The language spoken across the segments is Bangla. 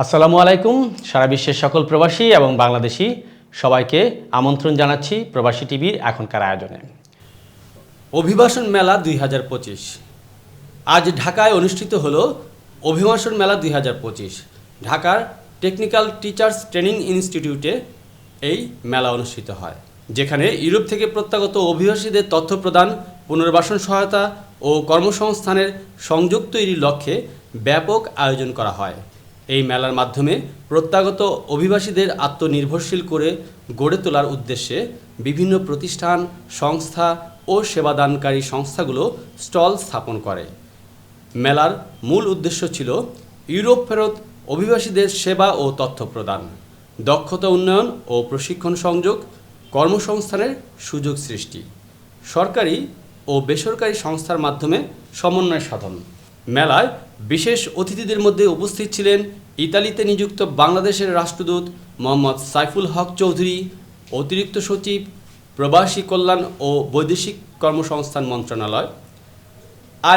আসসালামু আলাইকুম। সারা বিশ্বের সকল প্রবাসী এবং বাংলাদেশি সবাইকে আমন্ত্রণ জানাচ্ছি প্রবাসী টিভির এখনকার আয়োজনে। অভিবাসন মেলা 2025 আজ ঢাকায় অনুষ্ঠিত হলো অভিবাসন মেলা 2025। ঢাকার টেকনিক্যাল টিচার্স ট্রেনিং ইনস্টিটিউটে এই মেলা অনুষ্ঠিত হয়, যেখানে ইউরোপ থেকে প্রত্যাগত অভিবাসীদের তথ্য প্রদান, পুনর্বাসন সহায়তা ও কর্মসংস্থানের সংযোগ তৈরির লক্ষ্যে ব্যাপক আয়োজন করা হয়। এই মেলার মাধ্যমে প্রত্যাগত অভিবাসীদের আত্মনির্ভরশীল করে গড়ে তোলার উদ্দেশ্যে বিভিন্ন প্রতিষ্ঠান, সংস্থা ও সেবাদানকারী সংস্থাগুলো স্টল স্থাপন করে। মেলার মূল উদ্দেশ্য ছিল ইউরোপ ফেরত অভিবাসীদের সেবা ও তথ্য প্রদান, দক্ষতা উন্নয়ন ও প্রশিক্ষণ সংযোগ, কর্মসংস্থানের সুযোগ সৃষ্টি, সরকারি ও বেসরকারি সংস্থার মাধ্যমে সমন্বয় সাধন। মেলায় বিশেষ অতিথিদের মধ্যে উপস্থিত ছিলেন ইতালিতে নিযুক্ত বাংলাদেশের রাষ্ট্রদূত মোহাম্মদ সাইফুল হক চৌধুরী, অতিরিক্ত সচিব, প্রবাসী কল্যাণ ও বৈদেশিক কর্মসংস্থান মন্ত্রণালয়,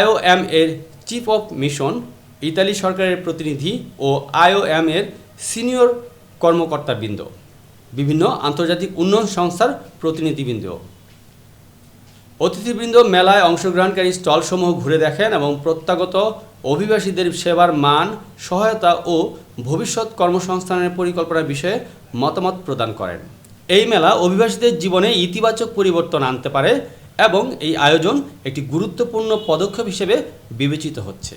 IOM এর চিফ অফ মিশন, ইতালি সরকারের প্রতিনিধি ও IOM এর সিনিয়র কর্মকর্তাবৃন্দ, বিভিন্ন আন্তর্জাতিক উন্নয়ন সংস্থার প্রতিনিধিবৃন্দ। অতিথিবৃন্দ মেলায় অংশগ্রহণকারী স্টলসমূহ ঘুরে দেখেন এবং প্রত্যাগত অভিবাসীদের সেবার মান, সহায়তা ও ভবিষ্যৎ কর্মসংস্থানের পরিকল্পনার বিষয়ে মতামত প্রদান করেন। এই মেলা অভিবাসীদের জীবনে ইতিবাচক পরিবর্তন আনতে পারে এবং এই আয়োজন একটি গুরুত্বপূর্ণ পদক্ষেপ হিসেবে বিবেচিত হচ্ছে।